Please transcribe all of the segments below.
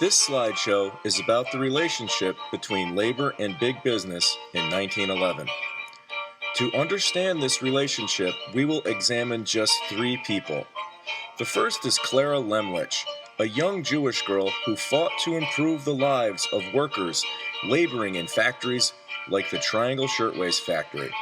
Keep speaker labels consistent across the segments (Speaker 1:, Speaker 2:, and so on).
Speaker 1: This slideshow is about the relationship between labor and big business in 1911. To understand this relationship, we will examine just three people. The first is Clara Lemlich, a young Jewish girl who fought to improve the lives of workers laboring in factories like the Triangle Shirtwaist Factory,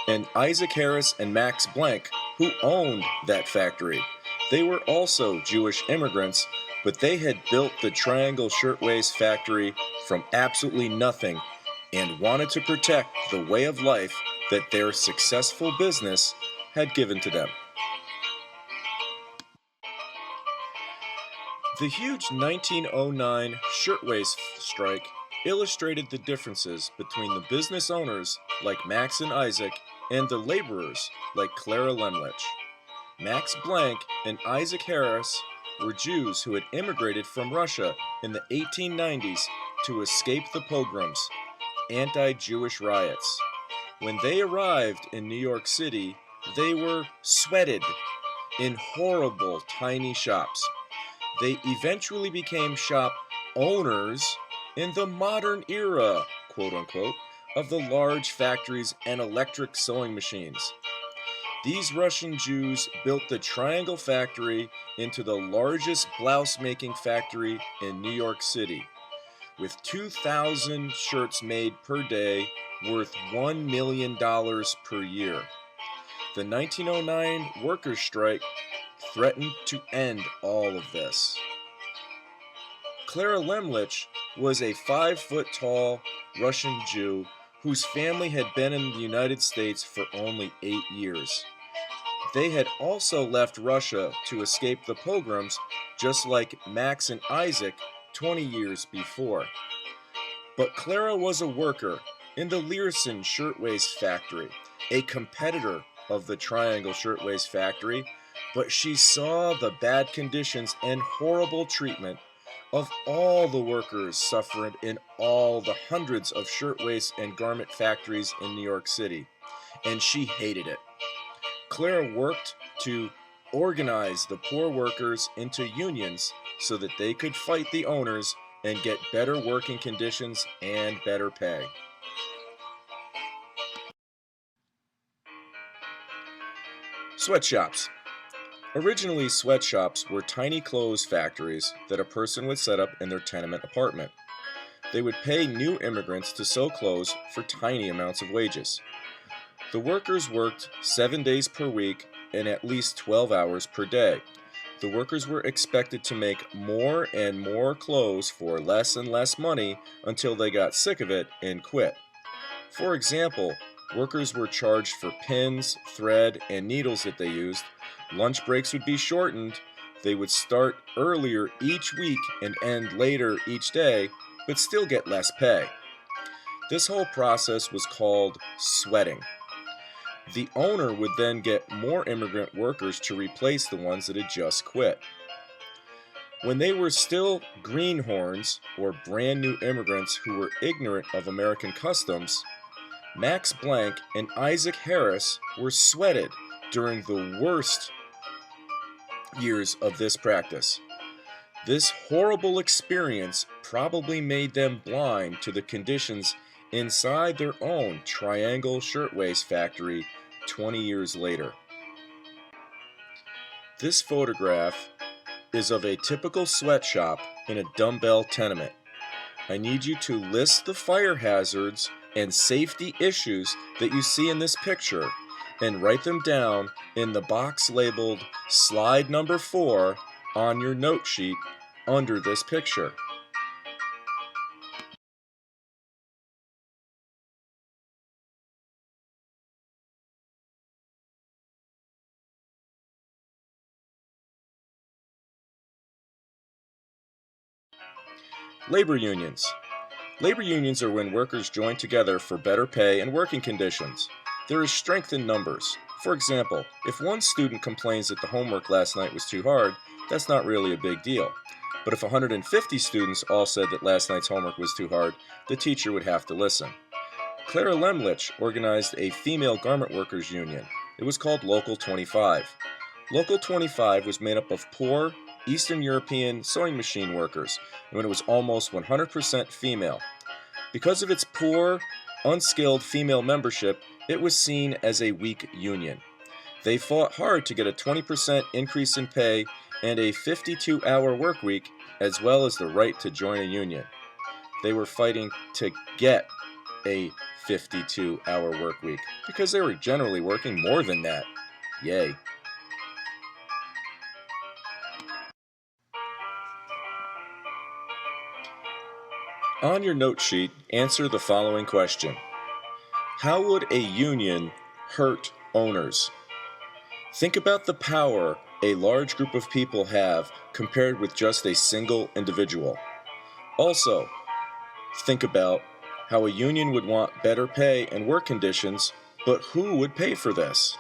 Speaker 1: and Isaac Harris and Max Blank, who owned that factory. They were also Jewish immigrants, but they had built the Triangle Shirtwaist Factory from absolutely nothing and wanted to protect the way of life that their successful business had given to them. The huge 1909 shirtwaist strike illustrated the differences between the business owners like Max and Isaac and the laborers like Clara Lemlich. Max Blank and Isaac Harris were Jews who had immigrated from Russia in the 1890s to escape the pogroms, anti-Jewish riots. When they arrived in New York City, they were sweated in horrible tiny shops. They eventually became shop owners in the modern era, quote unquote, of the large factories and electric sewing machines. These Russian Jews built the Triangle Factory into the largest blouse-making factory in New York City, with 2,000 shirts made per day, worth $1 million per year. The 1909 workers' strike threatened to end all of this. Clara Lemlich was a 5-foot-tall Russian Jew whose family had been in the United States for only 8 years. They had also left Russia to escape the pogroms, just like Max and Isaac 20 years before. But Clara was a worker in the Learson Shirtwaist Factory, a competitor of the Triangle Shirtwaist Factory, but she saw the bad conditions and horrible treatment of all the workers suffered in all the hundreds of shirtwaist and garment factories in New York City, and she hated it. Clara worked to organize the poor workers into unions so that they could fight the owners and get better working conditions and better pay. Sweatshops. Originally, sweatshops were tiny clothes factories that a person would set up in their tenement apartment. They would pay new immigrants to sew clothes for tiny amounts of wages. The workers worked 7 days per week and at least 12 hours per day. The workers were expected to make more and more clothes for less and less money until they got sick of it and quit. For example, workers were charged for pins, thread, and needles that they used. Lunch breaks would be shortened. They would start earlier each week and end later each day, but still get less pay. This whole process was called sweating. The owner would then get more immigrant workers to replace the ones that had just quit. When they were still greenhorns, or brand new immigrants who were ignorant of American customs, Max Blank and Isaac Harris were sweated during the worst years of this practice. This horrible experience probably made them blind to the conditions inside their own Triangle Shirtwaist Factory 20 years later. This photograph is of a typical sweatshop in a dumbbell tenement. I need you to list the fire hazards and safety issues that you see in this picture and write them down in the box labeled slide number 4 on your note sheet under this picture. Labor unions. Labor unions are when workers join together for better pay and working conditions. There is strength in numbers. For example, if one student complains that the homework last night was too hard, that's not really a big deal. But if 150 students all said that last night's homework was too hard, the teacher would have to listen. Clara Lemlich organized a female garment workers union. It was called Local 25. Local 25 was made up of poor, Eastern European sewing machine workers, when it was almost 100% female. Because of its poor, unskilled female membership, it was seen as a weak union. They fought hard to get a 20% increase in pay and a 52-hour work week, as well as the right to join a union. They were fighting to get a 52-hour work week because they were generally working more than that. Yay. On your note sheet, answer the following question. How would a union hurt owners? Think about the power a large group of people have compared with just a single individual. Also, think about how a union would want better pay and work conditions, but who would pay for this?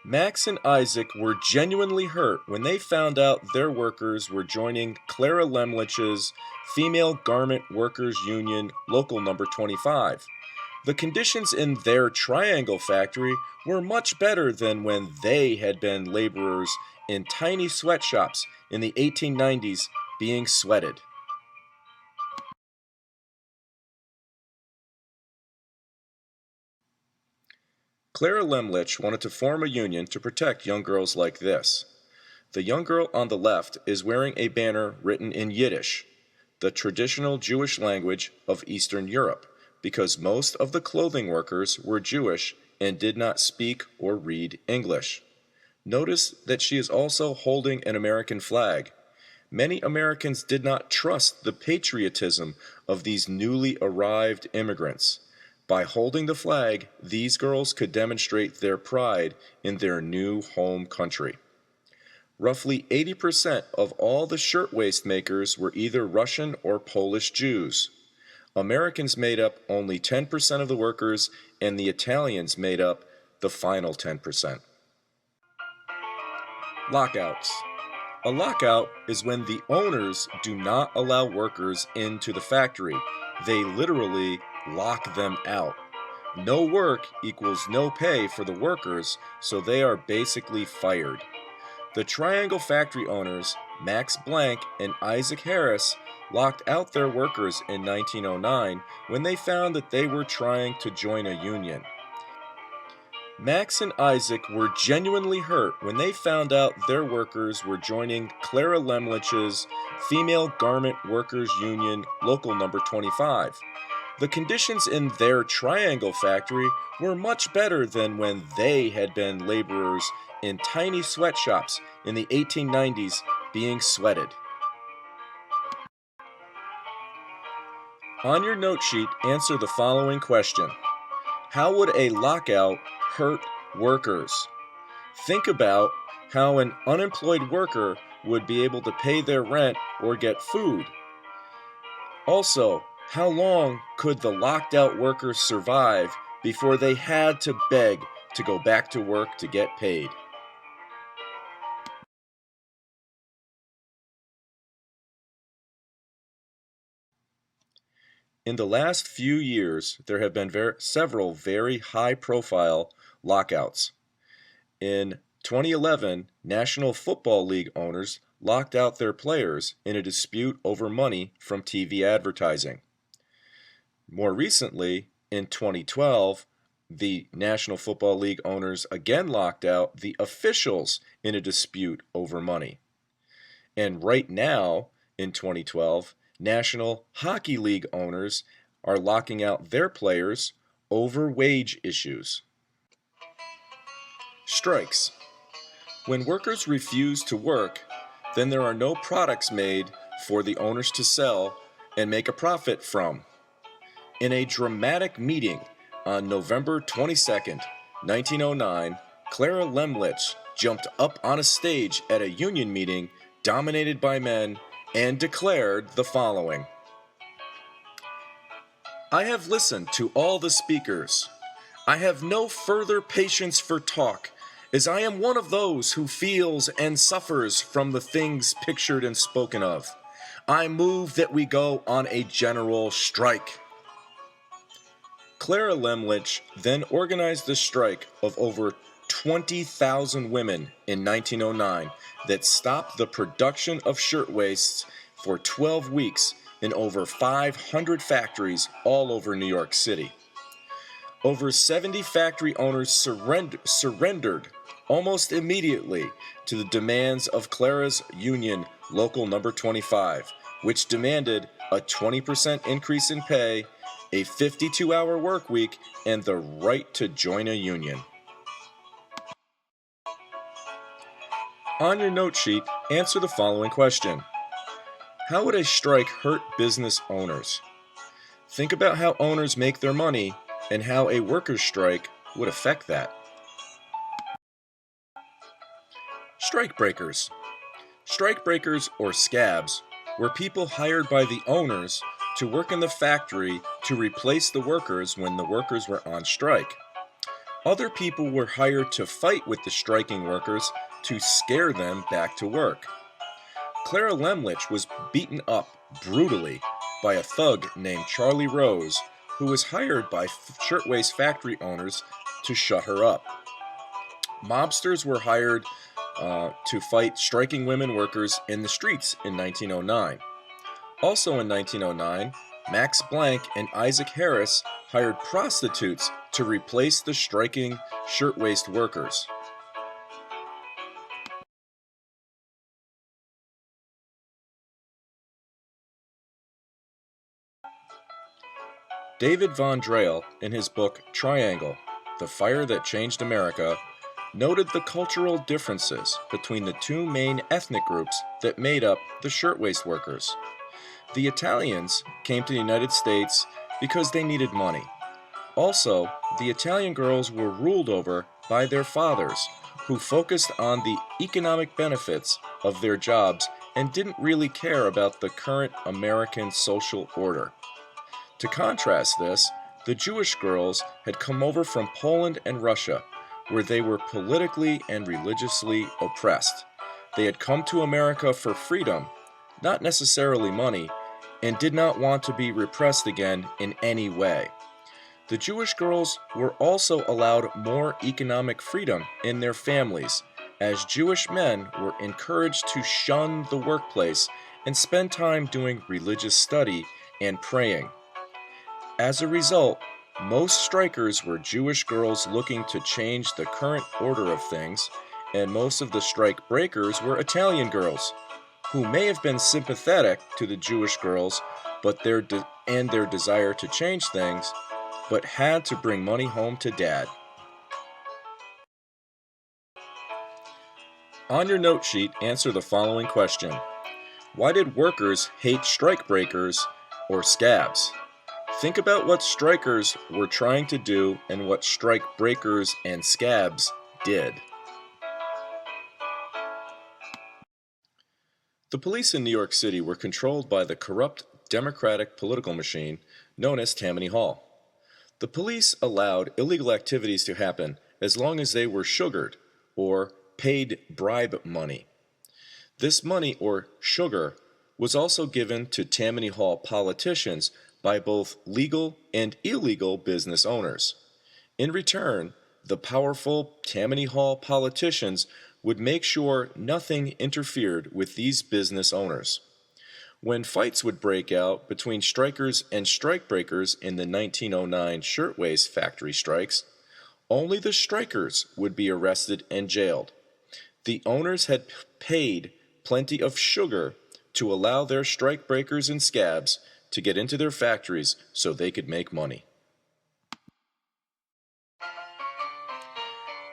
Speaker 1: Max and Isaac were genuinely hurt when they found out their workers were joining Clara Lemlich's Female Garment Workers Union Local Number 25. The conditions in their triangle factory were much better than when they had been laborers in tiny sweatshops in the 1890s being sweated. Clara Lemlich wanted to form a union to protect young girls like this. The young girl on the left is wearing a banner written in Yiddish, the traditional Jewish language of Eastern Europe, because most of the clothing workers were Jewish and did not speak or read English. Notice that she is also holding an American flag. Many Americans did not trust the patriotism of these newly arrived immigrants. By holding the flag, these girls could demonstrate their pride in their new home country. Roughly 80% of all the shirtwaist makers were either Russian or Polish Jews. Americans made up only 10% of the workers, and the Italians made up the final 10%. Lockouts. A lockout is when the owners do not allow workers into the factory. They literally lock them out. No work equals no pay for the workers, so they are basically fired. The Triangle factory owners, Max Blank and Isaac Harris, locked out their workers in 1909 when they found that they were trying to join a union. Max and Isaac were genuinely hurt when they found out their workers were joining Clara Lemlich's Female Garment Workers Union Local Number 25. The conditions in their Triangle factory were much better than when they had been laborers in tiny sweatshops in the 1890s being sweated. On your note sheet, answer the following question. How would a lockout hurt workers? Think about how an unemployed worker would be able to pay their rent or get food. Also, how long could the locked out workers survive before they had to beg to go back to work to get paid? In the last few years, there have been several very high-profile lockouts. In 2011, National Football League owners locked out their players in a dispute over money from TV advertising. More recently, in 2012, the National Football League owners again locked out the officials in a dispute over money. And right now, in 2012, National Hockey League owners are locking out their players over wage issues. Strikes. When workers refuse to work, then there are no products made for the owners to sell and make a profit from. In a dramatic meeting on November 22, 1909, Clara Lemlich jumped up on a stage at a union meeting dominated by men and declared the following. I have listened to all the speakers. I have no further patience for talk, as I am one of those who feels and suffers from the things pictured and spoken of. I move that we go on a general strike. Clara Lemlich then organized the strike of over 20,000 women in 1909 that stopped the production of shirtwaists for 12 weeks in over 500 factories all over New York City. Over 70 factory owners surrendered almost immediately to the demands of Clara's union, Local Number 25, which demanded a 20% increase in pay, a 52-hour work week, and the right to join a union. On your note sheet, answer the following question. How would a strike hurt business owners? Think about how owners make their money and how a workers' strike would affect that. Strikebreakers. Strikebreakers, or scabs, were people hired by the owners to work in the factory to replace the workers when the workers were on strike. Other people were hired to fight with the striking workers to scare them back to work. Clara Lemlich was beaten up brutally by a thug named Charlie Rose, who was hired by shirtwaist factory owners to shut her up. Mobsters were hired to fight striking women workers in the streets in 1909. Also in 1909, Max Planck and Isaac Harris hired prostitutes to replace the striking shirtwaist workers. David von Drehl, in his book Triangle, The Fire That Changed America, noted the cultural differences between the two main ethnic groups that made up the shirtwaist workers. The Italians came to the United States because they needed money. Also, the Italian girls were ruled over by their fathers, who focused on the economic benefits of their jobs and didn't really care about the current American social order. To contrast this, the Jewish girls had come over from Poland and Russia, where they were politically and religiously oppressed. They had come to America for freedom, not necessarily money, and did not want to be repressed again in any way. The Jewish girls were also allowed more economic freedom in their families, as Jewish men were encouraged to shun the workplace and spend time doing religious study and praying. As a result, most strikers were Jewish girls looking to change the current order of things, and most of the strike breakers were Italian girls, who may have been sympathetic to the Jewish girls their desire to change things, but had to bring money home to Dad. On your note sheet, answer the following question. Why did workers hate strikebreakers, or scabs? Think about what strikers were trying to do and what strike breakers and scabs did. The police in New York City were controlled by the corrupt Democratic political machine known as Tammany Hall. The police allowed illegal activities to happen as long as they were sugared or paid bribe money. This money, or sugar, was also given to Tammany Hall politicians by both legal and illegal business owners. In return, the powerful Tammany Hall politicians would make sure nothing interfered with these business owners. When fights would break out between strikers and strikebreakers in the 1909 shirtwaist factory strikes, only the strikers would be arrested and jailed. The owners had paid plenty of sugar to allow their strikebreakers and scabs to get into their factories so they could make money.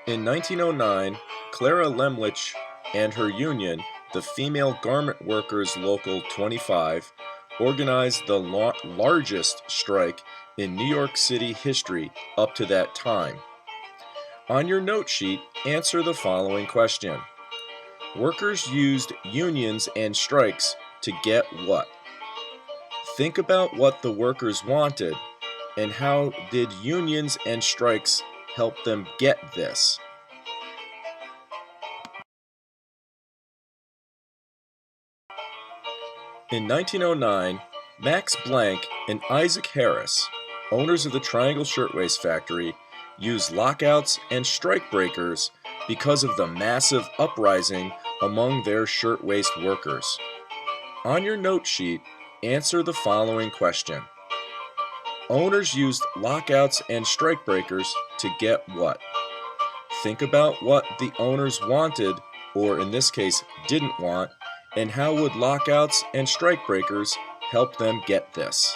Speaker 1: In 1909, Clara Lemlich and her union, the Female Garment Workers Local 25, organized the largest strike in New York City history up to that time. On your note sheet, answer the following question. Workers used unions and strikes to get what? Think about what the workers wanted, and how did unions and strikes help them get this? In 1909, Max Planck and Isaac Harris, owners of the Triangle Shirtwaist Factory, used lockouts and strikebreakers because of the massive uprising among their shirtwaist workers? On your note sheet, answer the following question. Owners used lockouts and strikebreakers to get what? Think about what the owners wanted, or in this case, didn't want, and how would lockouts and strikebreakers help them get this?